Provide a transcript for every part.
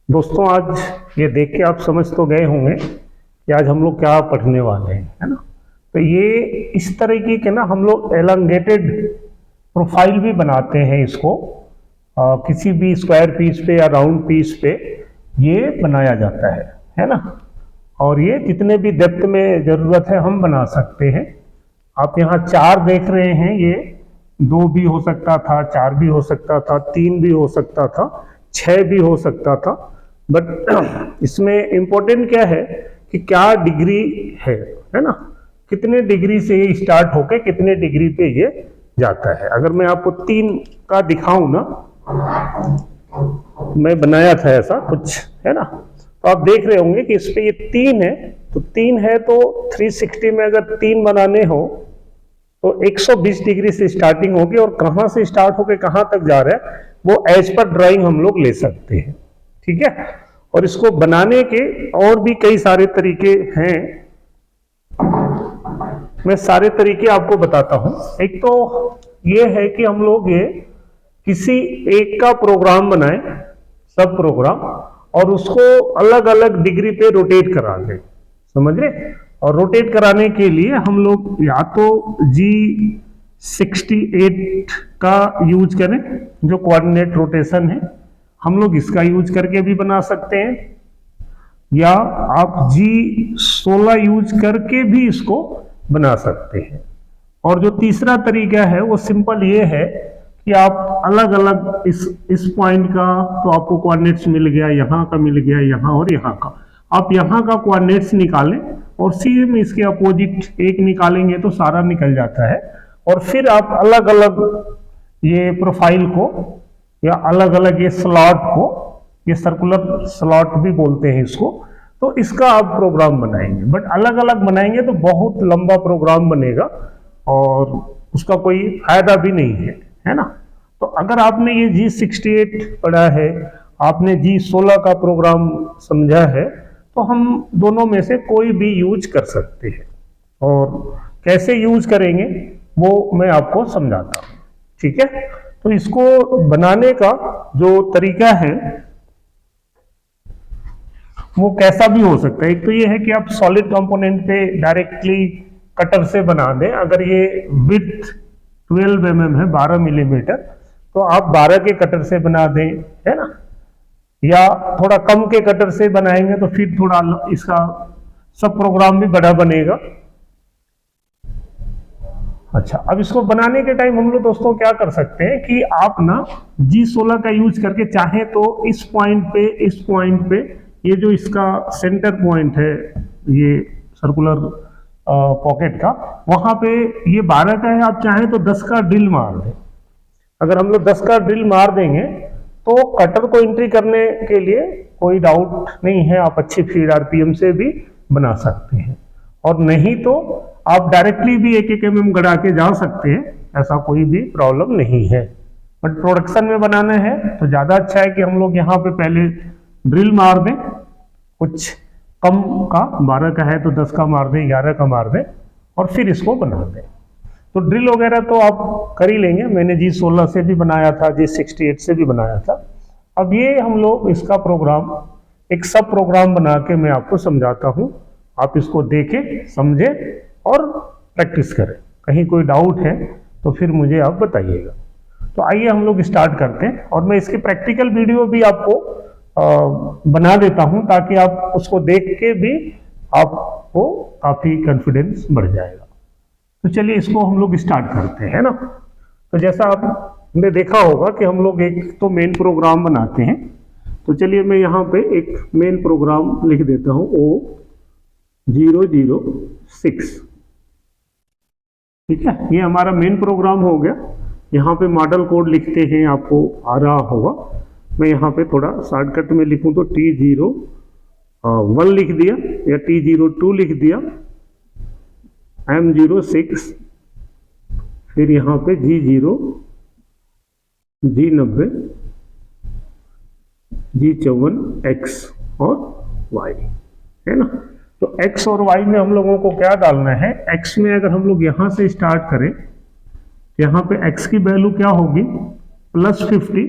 दोस्तों आज ये देख के आप समझ तो गए होंगे कि आज हम लोग क्या पढ़ने वाले हैं, है ना। तो ये इस तरीके के ना हम लोग एलंगेटेड प्रोफाइल भी बनाते हैं इसको किसी भी स्क्वायर पीस पे या राउंड पीस पे ये बनाया जाता है ना। और ये जितने भी डेप्थ में ज़रूरत है हम बना सकते हैं। आप यहाँ 4 देख रहे हैं, ये 2 भी हो सकता था, 4 भी हो सकता था, 3 भी हो सकता था, 6 भी हो सकता था। बट इसमें इम्पोर्टेंट क्या है कि क्या डिग्री है ना, कितने डिग्री से ये स्टार्ट होके कितने डिग्री पे ये जाता है। अगर मैं आपको 3 का दिखाऊं ना, मैं बनाया था ऐसा कुछ, है ना। तो आप देख रहे होंगे कि इस पे ये 3 है, तो 3 है तो 360 में अगर 3 बनाने हो तो 120 डिग्री से स्टार्टिंग होगी और कहां से स्टार्ट होके कहां तक जा रहा है वो एज पर ड्राइंग हम लोग ले सकते हैं, ठीक है। और इसको बनाने के और भी कई सारे तरीके हैं, मैं सारे तरीके आपको बताता हूं। एक तो ये है कि हम लोग ये किसी एक का प्रोग्राम बनाएं, सब प्रोग्राम, और उसको अलग अलग डिग्री पे रोटेट करा लें, समझ रहे। और रोटेट कराने के लिए हम लोग या तो G68 का यूज करें, जो कोऑर्डिनेट रोटेशन है, हम लोग इसका यूज करके भी बना सकते हैं, या आप G16 यूज करके भी इसको बना सकते हैं। और जो तीसरा तरीका है वो सिंपल ये है कि आप अलग अलग इस पॉइंट का तो आपको कोऑर्डिनेट्स मिल गया, यहाँ का मिल गया, यहाँ और यहाँ का, आप यहाँ का कोऑर्डिनेट्स निकालें और सेम इसके अपोजिट एक निकालेंगे तो सारा निकल जाता है। और फिर आप अलग अलग ये प्रोफाइल को या अलग अलग ये स्लॉट को, ये सर्कुलर स्लॉट भी बोलते हैं इसको, तो इसका आप प्रोग्राम बनाएंगे। बट अलग अलग बनाएंगे तो बहुत लंबा प्रोग्राम बनेगा और उसका कोई फायदा भी नहीं है ना। तो अगर आपने ये G68 पढ़ा है, आपने G16 का प्रोग्राम समझा है, तो हम दोनों में से कोई भी यूज कर सकते हैं। और कैसे यूज करेंगे वो मैं आपको समझाता हूँ, ठीक है। तो इसको बनाने का जो तरीका है वो कैसा भी हो सकता है। एक तो ये है कि आप सॉलिड कंपोनेंट पे डायरेक्टली कटर से बना दें। अगर ये विड्थ 12 mm है, 12 मिलीमीटर, तो आप 12 के कटर से बना दें, है ना। या थोड़ा कम के कटर से बनाएंगे तो फिर थोड़ा इसका सब प्रोग्राम भी बड़ा बनेगा। अच्छा, अब इसको बनाने के टाइम हम लोग दोस्तों क्या कर सकते हैं कि आप ना G16 का यूज करके चाहे तो इस पॉइंट पे ये जो इसका सेंटर पॉइंट है, ये सर्कुलर पॉकेट का, वहां पे ये 12 का है, आप चाहें तो 10 का ड्रिल मार दें। अगर हम लोग 10 का ड्रिल मार देंगे तो कटर को एंट्री करने के लिए कोई डाउट नहीं है, आप अच्छी फीड आरपीएम से भी बना सकते हैं। और नहीं तो आप डायरेक्टली भी 1-1 mm गड़ा के जा सकते हैं, ऐसा कोई भी प्रॉब्लम नहीं है। बट प्रोडक्शन में बनाना है तो ज़्यादा अच्छा है कि हम लोग यहाँ पे पहले ड्रिल मार दें, कुछ कम का, 12 का है तो 10 का मार दें, 11 का मार दें, और फिर इसको बना दें। तो ड्रिल वगैरह तो आप कर ही लेंगे, मैंने G16 से भी बनाया था, G68 से भी बनाया था। अब ये हम लोग इसका प्रोग्राम एक सब प्रोग्राम बना के मैं आपको समझाता हूँ, आप इसको देखें, समझें और प्रैक्टिस करें। कहीं कोई डाउट है तो फिर मुझे आप बताइएगा। तो आइए हम लोग स्टार्ट करते हैं, और मैं इसकी प्रैक्टिकल वीडियो भी आपको बना देता हूं ताकि आप उसको देख के भी आपको काफी कॉन्फिडेंस बढ़ जाएगा। तो चलिए इसको हम लोग स्टार्ट करते हैं ना। तो जैसा आपने देखा होगा कि हम लोग एक तो मेन प्रोग्राम बनाते हैं, तो चलिए मैं यहाँ पे एक मेन प्रोग्राम लिख देता हूँ, O006, ठीक है। ये हमारा मेन प्रोग्राम हो गया। यहाँ पे मॉडल कोड लिखते हैं, आपको आ रहा होगा। मैं यहाँ पे थोड़ा शॉर्टकट में लिखूं तो T01 लिख दिया या T02 लिख दिया, M06, फिर यहाँ पे G0, G90, G54, X और Y, है ना। तो X और Y में हम लोगों को क्या डालना है। X में अगर हम लोग यहाँ से स्टार्ट करें, यहाँ पे X की वैल्यू क्या होगी, +50,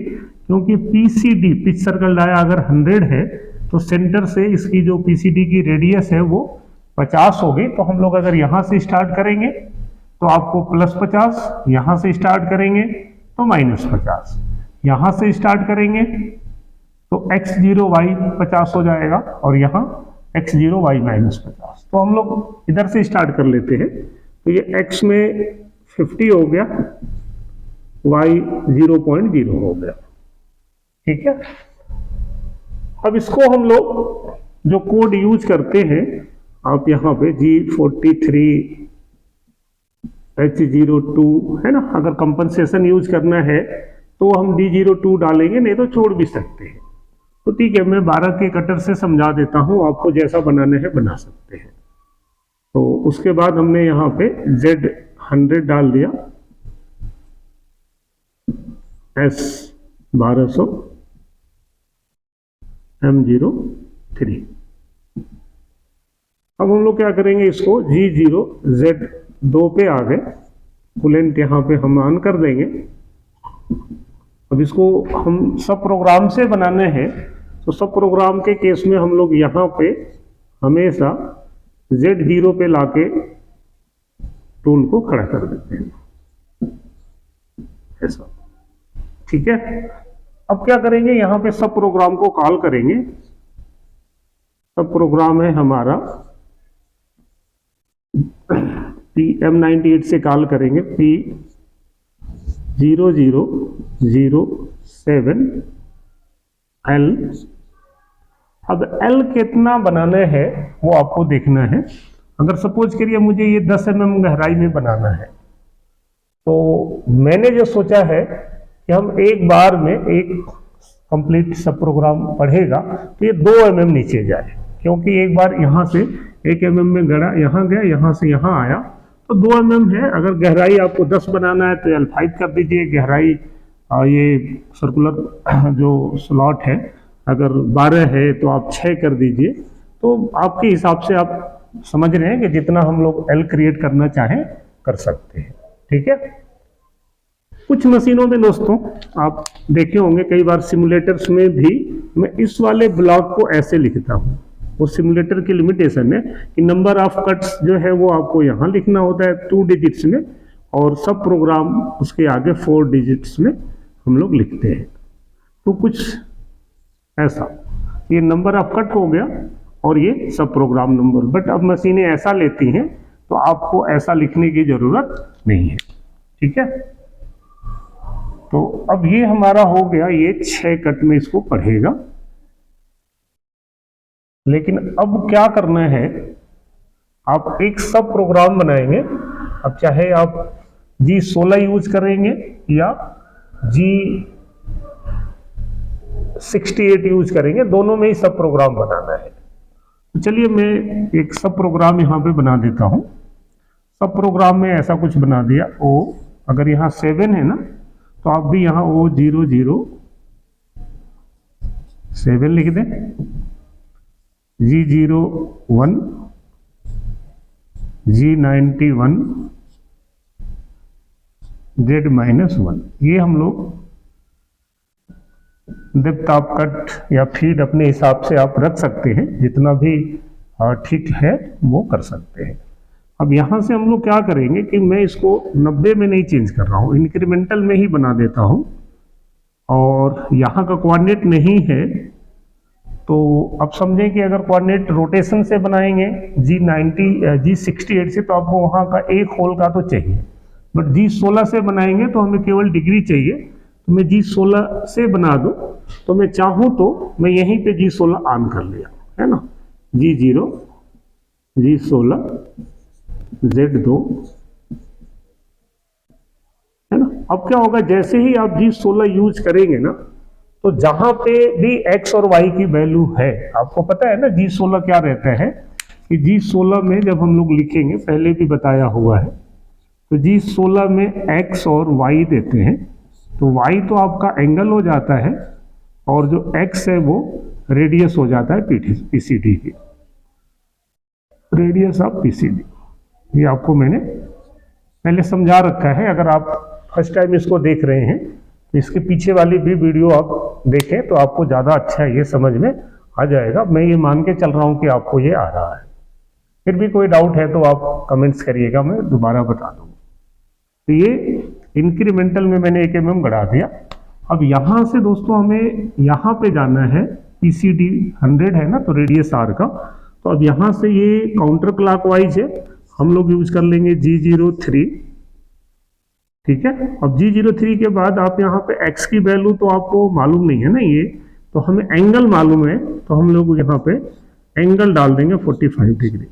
क्योंकि पीसीडी पिच सर्कल डाया अगर 100 है तो सेंटर से इसकी जो पीसीडी की रेडियस है वो 50 होगी। तो हम लोग अगर यहाँ से स्टार्ट करेंगे तो आपको +50, यहाँ से स्टार्ट करेंगे तो -50, यहाँ से स्टार्ट करेंगे तो x0 y 50 हो जाएगा और यहाँ x0 y -50। तो हम लोग इधर से स्टार्ट कर लेते हैं। तो ये x में 50 हो गया, y 0.0 हो गया, ठीक है। अब इसको हम लोग जो कोड यूज करते हैं, आप यहाँ पे G43 H02 है ना, अगर कंपनसेशन यूज करना है तो हम D02 डालेंगे, नहीं तो छोड़ भी सकते हैं। तो ठीक है, मैं 12 के कटर से समझा देता हूं, आपको जैसा बनाना है बना सकते हैं। तो उसके बाद हमने यहाँ पे Z100 डाल दिया, S1200 M03। अब हम लोग क्या करेंगे, इसको G0 Z2 पे आ गए, कूलेंट यहाँ पे हम ऑन कर देंगे। अब इसको हम सब प्रोग्राम से बनाने हैं, तो सब प्रोग्राम के केस में हम लोग यहाँ पे हमेशा Z0 पे लाके टूल को खड़ा कर देते हैं, ऐसा, ठीक है। अब क्या करेंगे, यहाँ पे सब प्रोग्राम को कॉल करेंगे। सब प्रोग्राम है हमारा PM98 से कॉल करेंगे, P0007L। अब L कितना बनाना है वो आपको देखना है। अगर सपोज करिए मुझे ये 10 mm गहराई में बनाना है, तो मैंने जो सोचा है कि हम एक बार में एक कंप्लीट सब प्रोग्राम पढ़ेगा तो ये 2 mm नीचे जाए, क्योंकि एक बार यहाँ से 1 mm में गड़ा, यहाँ गया, यहाँ से यहाँ आया तो 2 mm है। अगर गहराई आपको 10 बनाना है तो L5 कर दीजिए गहराई। ये सर्कुलर जो स्लॉट है अगर 12 है तो आप 6 कर दीजिए। तो आपके हिसाब से आप समझ रहे हैं कि जितना हम लोग L क्रिएट करना चाहें कर सकते हैं, ठीक है। कुछ मशीनों में दोस्तों आप देखे होंगे, कई बार सिमुलेटर्स में भी मैं इस वाले ब्लॉक को ऐसे लिखता हूँ। वो सिमुलेटर की लिमिटेशन है कि नंबर ऑफ कट्स जो है वो आपको यहाँ लिखना होता है 2 डिजिट्स में, और सब प्रोग्राम उसके आगे 4 डिजिट्स में हम लोग लिखते हैं। तो कुछ ऐसा, ये नंबर ऑफ कट हो गया और ये सब प्रोग्राम नंबर। बट अब मशीनें ऐसा लेती हैं तो आपको ऐसा लिखने की जरूरत नहीं है, ठीक है। तो अब ये हमारा हो गया, ये 6 कट में इसको पढ़ेगा। लेकिन अब क्या करना है, आप एक सब प्रोग्राम बनाएंगे। अब चाहे आप G16 यूज करेंगे या G68 यूज करेंगे, दोनों में ही सब प्रोग्राम बनाना है। तो चलिए मैं एक सब प्रोग्राम यहाँ पे बना देता हूँ। सब प्रोग्राम में ऐसा कुछ बना दिया। ओ अगर यहाँ 7 है ना, तो आप भी यहाँ O007 लिख दें, G01 G91 Z-1। ये हम लोग डेप्थ ऑफ कट या फीड अपने हिसाब से आप रख सकते हैं, जितना भी ठीक है वो कर सकते हैं। अब यहाँ से हम लोग क्या करेंगे कि मैं इसको 90 में नहीं चेंज कर रहा हूँ, इंक्रीमेंटल में ही बना देता हूँ। और यहाँ का कोऑर्डिनेट नहीं है, तो अब समझें कि अगर कोऑर्डिनेट रोटेशन से बनाएंगे G68 से, तो आपको वहाँ का एक होल का तो चाहिए। बट G16 से बनाएंगे तो हमें केवल डिग्री चाहिए। तो मैं G16 से बना दूँ, तो मैं चाहूँ तो मैं यहीं पे G16 ऑन कर लिया, है ना, G0 G16 Z2, है ना। अब क्या होगा, जैसे ही आप G16 यूज करेंगे ना, तो जहां पे भी x और y की वैल्यू है, आपको पता है ना G16 क्या रहता है कि G16 में जब हम लोग लिखेंगे, पहले भी बताया हुआ है, तो G16 में x और y देते हैं। तो y तो आपका एंगल हो जाता है और जो x है वो रेडियस हो जाता है पीसीडी की, रेडियस ऑफ पीसीडी। ये आपको मैंने पहले समझा रखा है। अगर आप फर्स्ट टाइम इसको देख रहे हैं इसके पीछे वाली भी वीडियो आप देखें तो आपको ज़्यादा अच्छा ये समझ में आ जाएगा। मैं ये मान के चल रहा हूँ कि आपको ये आ रहा है। फिर भी कोई डाउट है तो आप कमेंट्स करिएगा, मैं दोबारा बता दूँगा। तो ये इंक्रीमेंटल में मैंने 1 mm बढ़ा दिया। अब यहाँ से दोस्तों हमें यहाँ पे जाना है, PCD 100 है ना, तो रेडियस R का। तो अब यहाँ से ये काउंटर क्लॉकवाइज है, हम लोग यूज कर लेंगे G03, ठीक है। अब G03 के बाद आप यहाँ पे x की वैल्यू तो आपको मालूम नहीं है ना, ये तो हमें एंगल मालूम है, तो हम लोग यहाँ पे एंगल डाल देंगे 45 डिग्री।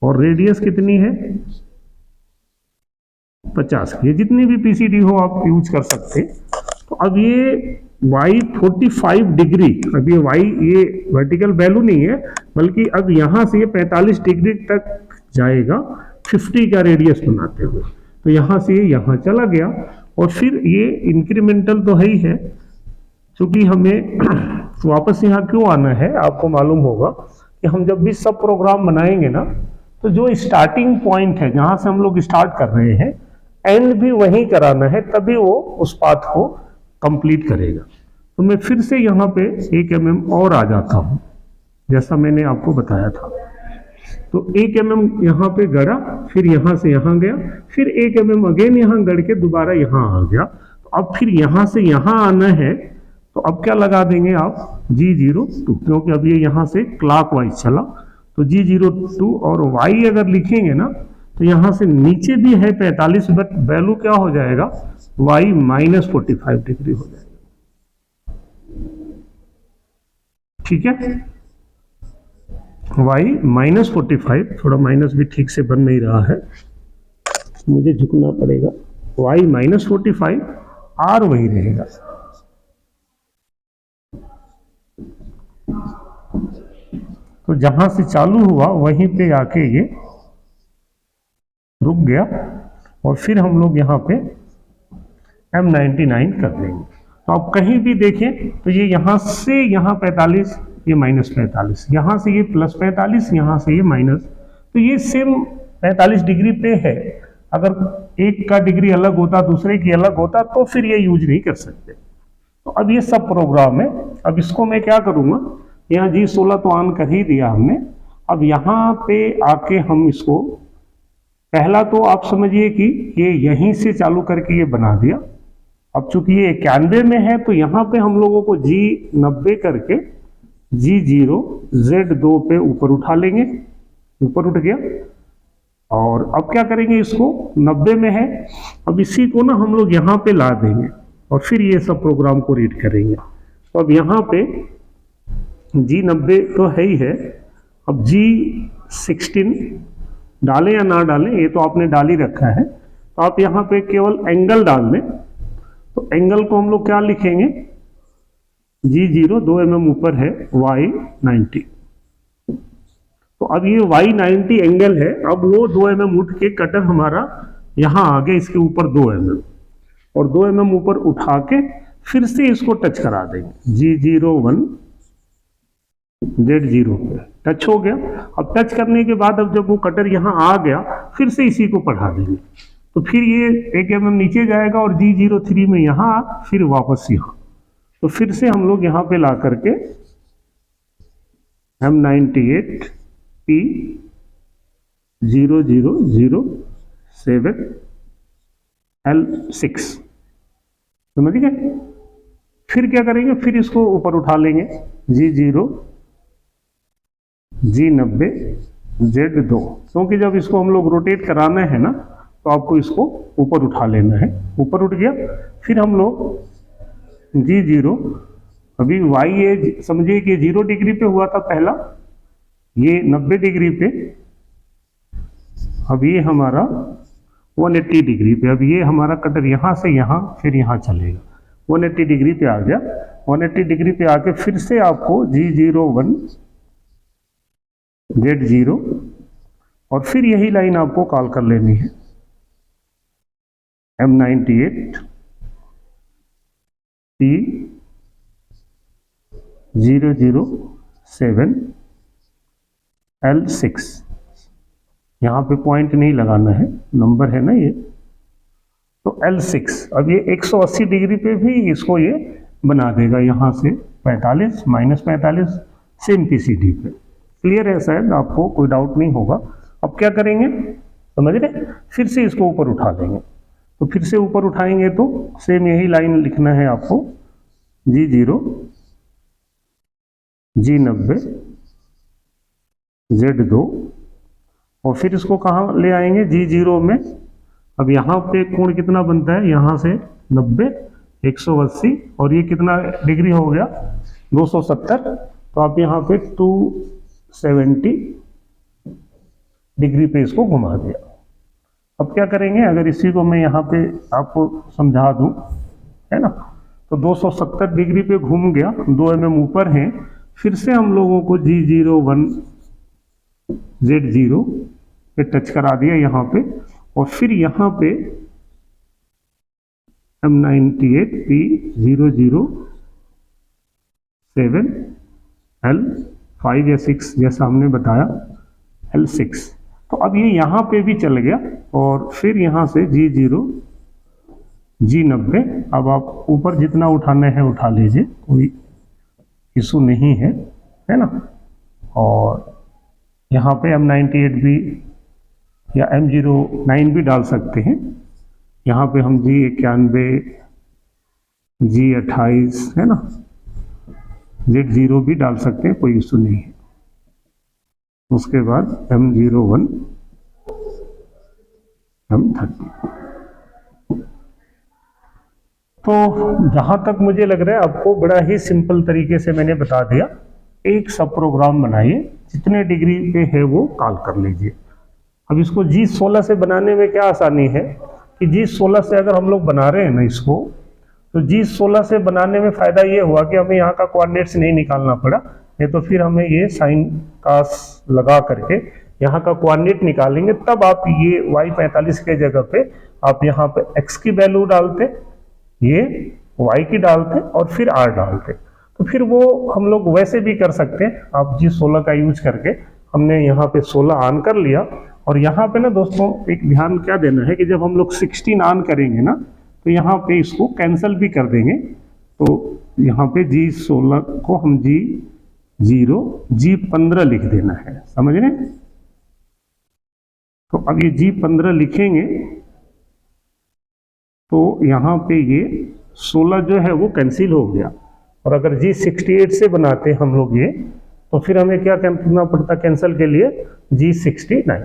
और रेडियस कितनी है? 50। ये जितनी भी PCD हो आप यूज कर सकते। तो अब ये y 45 डिग्री, अब ये y ये वर्टिकल वैल्यू नहीं है, बल्कि अब यहाँ से ये 45 डिग्री तक जाएगा 50 का रेडियस बनाते हुए। तो यहाँ से यहाँ चला गया। और फिर ये इंक्रीमेंटल तो है ही है, क्योंकि हमें वापस यहाँ क्यों आना है आपको मालूम होगा कि हम जब भी सब प्रोग्राम बनाएंगे ना, तो जो स्टार्टिंग पॉइंट है जहाँ से हम लोग स्टार्ट कर रहे हैं, एंड भी वहीं कराना है, तभी वो उस पाथ को कंप्लीट करेगा। तो मैं फिर से यहाँ पे 1 mm और आ जाता हूँ, जैसा मैंने आपको बताया था। तो 1 mm यहाँ पे गड़ा, फिर यहाँ से यहाँ गया, फिर 1 mm अगेन यहाँ गड़ के दोबारा यहाँ आ गया। तो अब फिर यहाँ से यहाँ आना है, तो अब क्या लगा देंगे आप? G02, क्योंकि अब ये यहाँ से क्लॉकवाइज चला। तो G02 और y अगर लिखेंगे ना, तो यहाँ से नीचे भी है 45, बट वैल्यू क्या हो जाएगा? y -45 डिग्री हो जाएगा, ठीक है। y -45, थोड़ा माइनस भी ठीक से बन नहीं रहा है, मुझे झुकना पड़ेगा। y -45, r वही रहेगा। तो जहां से चालू हुआ वहीं पे आके ये रुक गया। और फिर हम लोग यहाँ पे M99 कर देंगे। तो आप कहीं भी देखें तो ये यहाँ से यहाँ 45, ये -45, यहाँ से ये +45, यहाँ से ये माइनस, तो ये सेम 45 डिग्री पे है। अगर एक का डिग्री अलग होता, दूसरे की अलग होता, तो फिर ये यूज नहीं कर सकते। तो अब ये सब प्रोग्राम है। अब इसको मैं क्या करूँगा, यहाँ G16 तो ऑन कर ही दिया हमने। अब यहाँ पे आके हम इसको, पहला तो आप समझिए कि ये यहीं से चालू करके ये बना दिया। अब चूंकि ये 91 में है, तो यहाँ पे हम लोगों को G90 करके G0 Z2 पे ऊपर उठा लेंगे, ऊपर उठ गया। और अब क्या करेंगे, इसको 90 में है, अब इसी को ना हम लोग यहाँ पे ला देंगे और फिर ये सब प्रोग्राम को रीड करेंगे। तो अब यहाँ पे G90 तो है ही है, अब G16 डालें या ना डालें, ये तो आपने डाल ही रखा है। तो आप यहाँ पे केवल एंगल डाल दें। तो एंगल को हम लोग क्या लिखेंगे, G0 2 mm ऊपर है, Y90। तो अब ये Y90 एंगल है, अब वो 2 mm उठ के कटर हमारा यहाँ आ गया, इसके ऊपर 2 mm, और 2 mm ऊपर उठा के फिर से इसको टच करा देंगे G01 Z0 पे टच हो गया। अब टच करने के बाद अब जब वो कटर यहाँ आ गया, फिर से इसी को बढ़ा देंगे। तो फिर ये 1 mm नीचे जाएगा और G03 में यहाँ, फिर वापस यहाँ। तो फिर से हम लोग यहाँ पे ला करके M98 P 0007 L6, समझ गए। फिर क्या करेंगे, फिर इसको ऊपर उठा लेंगे G0 G90 Z2, क्योंकि जब इसको हम लोग रोटेट कराना है ना, तो आपको इसको ऊपर उठा लेना है। ऊपर उठ गया, फिर हम लोग G0, अभी y ये समझिए कि 0 डिग्री पे हुआ था पहला, ये 90 डिग्री पे, अब ये हमारा 180 डिग्री पे। अब ये हमारा कटर यहाँ से यहाँ, फिर यहाँ चलेगा, 180 डिग्री पे आ गया। 180 डिग्री पे आके फिर से आपको G01 Z0, और फिर यही लाइन आपको कॉल कर लेनी है M98 P 007 L6। यहाँ पे पॉइंट नहीं लगाना है, नंबर है ना ये, तो L6 अब ये 180 डिग्री पे भी इसको ये बना देगा, यहाँ से 45 माइनस 45 सेम PCD पे। क्लियर है शायद, आपको कोई डाउट नहीं होगा। अब क्या करेंगे समझ रहे, फिर से इसको ऊपर उठा देंगे। तो फिर से ऊपर उठाएंगे तो सेम यही लाइन लिखना है आपको, G0 G90 Z2, और फिर इसको कहाँ ले आएंगे G0 में। अब यहाँ पे कोण कितना बनता है, यहाँ से 90 180 और ये कितना डिग्री हो गया 270, तो आप यहाँ पे 270 डिग्री पे इसको घुमा दिया। अब क्या करेंगे, अगर इसी को मैं यहाँ पे आपको समझा दूं, है ना, तो 270 डिग्री पे घूम गया, 2 mm ऊपर है। फिर से हम लोगों को G01 Z0 पे टच करा दिया यहाँ पे, और फिर यहाँ पे M98 P007 L5 या 6 जैसा हमने बताया, L6। तो अब ये यहाँ पे भी चल गया, और फिर यहाँ से G0 G90, अब आप ऊपर जितना उठाना है उठा लीजिए, कोई इशू नहीं है, है ना। और यहाँ पे M98 भी या M09 भी डाल सकते हैं। यहाँ पे हम G91 G28 है ना, Z0 भी डाल सकते हैं, कोई इशू नहीं है। उसके बाद M01 M30। तो जहां तक मुझे लग रहा है आपको बड़ा ही सिंपल तरीके से मैंने बता दिया। एक सब प्रोग्राम बनाइए, जितने डिग्री पे है वो कॉल कर लीजिए। अब इसको G16 से बनाने में क्या आसानी है कि G16 से अगर हम लोग बना रहे हैं ना इसको, तो G16 से बनाने में फ़ायदा ये हुआ कि हमें यहाँ का कोऑर्डिनेट्स नहीं निकालना पड़ा, नहीं तो फिर हमें ये साइन कास लगा करके यहाँ का कोऑर्डिनेट निकालेंगे। तब आप ये y45 के जगह पे आप यहाँ पे x की वैल्यू डालते, ये y की डालते और फिर r डालते, तो फिर वो हम लोग वैसे भी कर सकते हैं। आप G16 का यूज करके हमने यहाँ पे 16 ऑन कर लिया, और यहाँ पे ना दोस्तों एक ध्यान क्या देना है कि जब हम लोग 16 ऑन करेंगे ना, तो यहाँ पे इसको कैंसिल भी कर देंगे। तो यहाँ पे G16 को हम G0 G15 लिख देना है, समझ रहे। तो अब ये G15 लिखेंगे तो यहाँ पे ये 16 जो है वो कैंसिल हो गया, और अगर G68 से बनाते हम लोग ये, तो फिर हमें क्या करना पड़ता कैंसिल के लिए, G69।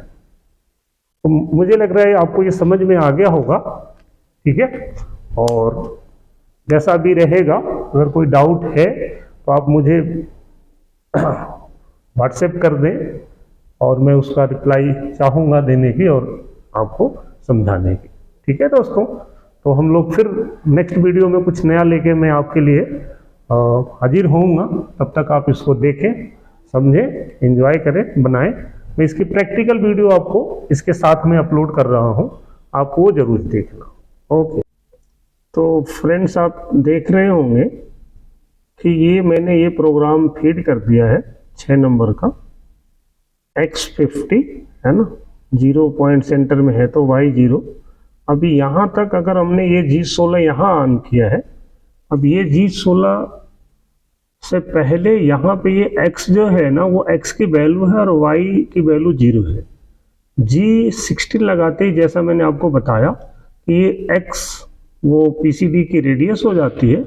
तो मुझे लग रहा है आपको ये समझ में आ गया होगा, ठीक है। और जैसा भी रहेगा, अगर कोई डाउट है तो आप मुझे व्हाट्सएप कर दें, और मैं उसका रिप्लाई चाहूँगा देने की और आपको समझाने की, ठीक है दोस्तों। तो हम लोग फिर नेक्स्ट वीडियो में कुछ नया लेके मैं आपके लिए हाजिर होऊंगा। तब तक आप इसको देखें, समझें, एंजॉय करें, बनाएं। मैं इसकी प्रैक्टिकल वीडियो आपको इसके साथ में अपलोड कर रहा हूं, आप वो जरूर देखना। ओके, तो फ्रेंड्स आप देख रहे होंगे कि ये मैंने ये प्रोग्राम फीड कर दिया है 6 नंबर का, X50 है ना, 0 पॉइंट सेंटर में है तो Y0। अभी यहाँ तक अगर हमने ये G16 यहाँ ऑन किया है, अब ये G16 से पहले यहाँ पे ये X जो है ना वो X की वैल्यू है और Y की वैल्यू 0 है। G16 लगाते ही जैसा मैंने आपको बताया कि ये X वो PCD की रेडियस हो जाती है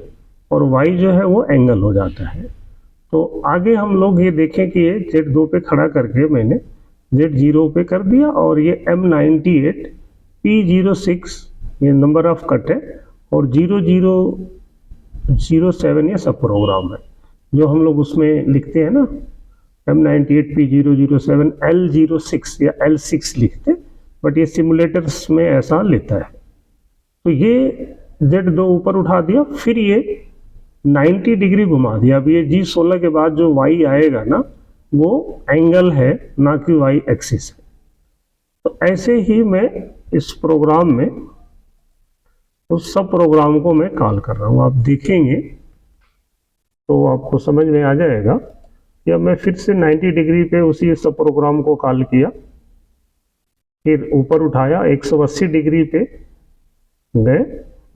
और Y जो है वो एंगल हो जाता है। तो आगे हम लोग ये देखें कि ये Z2 पे खड़ा करके मैंने Z0 पे कर दिया, और ये M98 P06 ये नंबर ऑफ कट है, और 0007 ये सब प्रोग्राम है जो हम लोग उसमें लिखते हैं ना, M98 P007 L06 या L6 लिखते, बट ये सिमुलेटर्स में ऐसा लेता है। तो ये Z2 ऊपर उठा दिया, फिर ये 90 डिग्री घुमा दिया। अब ये G16 के बाद जो Y आएगा ना वो एंगल है, ना कि Y एक्सिस है। तो ऐसे ही मैं इस प्रोग्राम में उस सब प्रोग्राम को मैं कॉल कर रहा हूँ। आप देखेंगे तो आपको समझ में आ जाएगा कि अब मैं फिर से 90 डिग्री पे उसी सब प्रोग्राम को कॉल किया, फिर ऊपर उठाया 180 डिग्री पे गए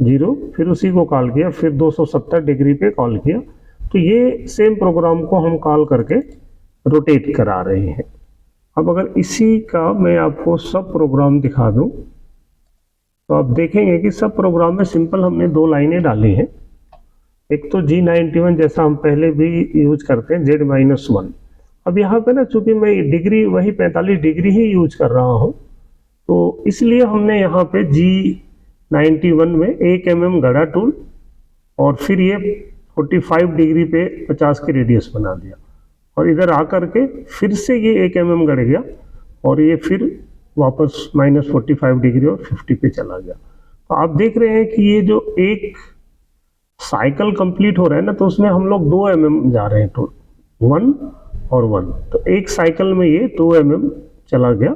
0, फिर उसी को कॉल किया, फिर 270 डिग्री पे कॉल किया। तो ये सेम प्रोग्राम को हम कॉल करके रोटेट करा रहे हैं। अब अगर इसी का मैं आपको सब प्रोग्राम दिखा दूं तो आप देखेंगे कि सब प्रोग्राम में सिंपल हमने 2 लाइनें डाली हैं। एक तो G91 जैसा हम पहले भी यूज करते हैं Z-1। अब यहाँ पे ना चूंकि मैं डिग्री वही 45 डिग्री ही यूज कर रहा हूँ, तो इसलिए हमने यहाँ पे G91 में 1 mm गड़ा टूल और फिर ये 45 डिग्री पे 50 की रेडियस बना दिया, और इधर आकर के फिर से ये 1 mm गड़ गया और ये फिर वापस -45 डिग्री और 50 पे चला गया। तो आप देख रहे हैं कि ये जो एक साइकिल कंप्लीट हो रहा है ना, तो उसमें हम लोग 2 mm जा रहे हैं, तो 1 और 1, तो एक साइकिल में ये 2 mm चला गया।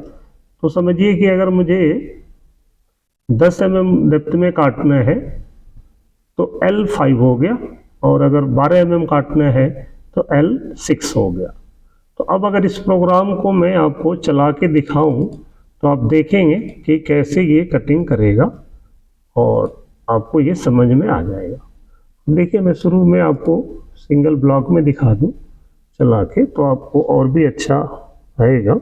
तो समझिए कि अगर मुझे 10 mm डेप्थ में काटना है तो L 5 हो गया, और अगर 12 mm काटना है तो L 6 हो गया। तो अब अगर इस प्रोग्राम को मैं आपको चला के दिखाऊं तो आप देखेंगे कि कैसे ये कटिंग करेगा और आपको ये समझ में आ जाएगा। देखिए मैं शुरू में आपको सिंगल ब्लॉक में दिखा दूं चला के, तो आपको और भी अच्छा आएगा।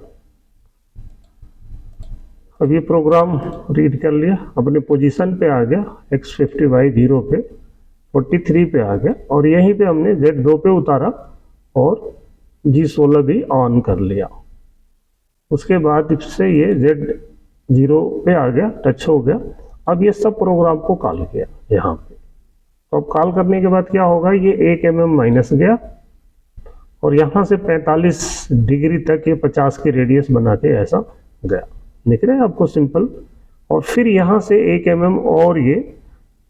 अब ये प्रोग्राम रीड कर लिया, अपने पोजीशन पे आ गया, X50Y0 पे 43 पे आ गया, और यहीं पे हमने Z2 पे उतारा और G16 भी ऑन कर लिया। उसके बाद इससे ये Z0 पे आ गया, टच हो गया। अब ये सब प्रोग्राम को कॉल किया यहाँ पे, तो अब कॉल करने के बाद क्या होगा, ये 1 mm माइनस गया और यहाँ से 45 डिग्री तक ये 50 की रेडियस बना के ऐसा गया, दिख रहा है आपको सिंपल। और फिर यहाँ से 1 mm और ये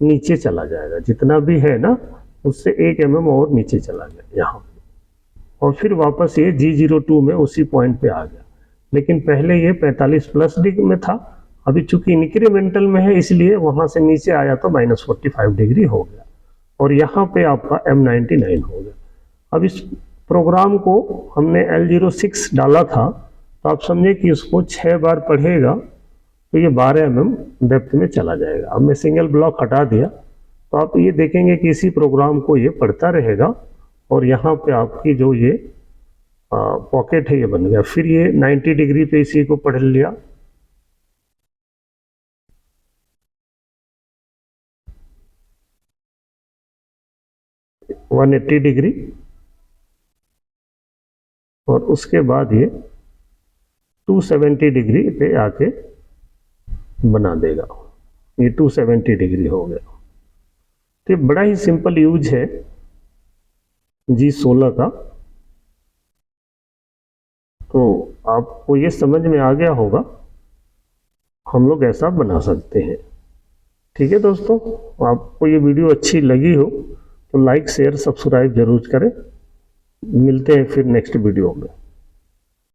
नीचे चला जाएगा, जितना भी है ना उससे 1 mm और नीचे चला गया यहाँ पे, और फिर वापस ये G02 में उसी पॉइंट पे आ गया। लेकिन पहले ये 45 प्लस डिग्री में था, अभी चूंकि इंक्रीमेंटल में है इसलिए वहां से नीचे आया तो -45 डिग्री हो गया, और यहाँ पे आपका M99 हो गया। अब इस प्रोग्राम को हमने L06 डाला था, तो आप समझे कि उसको 6 बार पढ़ेगा तो ये 12 mm डेप्थ में चला जाएगा। अब मैं सिंगल ब्लॉक हटा दिया, तो आप ये देखेंगे कि इसी प्रोग्राम को ये पढ़ता रहेगा, और यहाँ पे आपकी जो ये पॉकेट है ये बन गया। फिर ये 90 डिग्री पे इसी को पढ़ लिया, वन 180 डिग्री, और उसके बाद ये 270 डिग्री पे आके बना देगा, ये 270 डिग्री हो गया। तो बड़ा ही सिंपल यूज है G16 का। तो आपको ये समझ में आ गया होगा, हम लोग ऐसा बना सकते हैं। ठीक है दोस्तों, आपको ये वीडियो अच्छी लगी हो तो लाइक शेयर सब्सक्राइब जरूर करें। मिलते हैं फिर नेक्स्ट वीडियो में।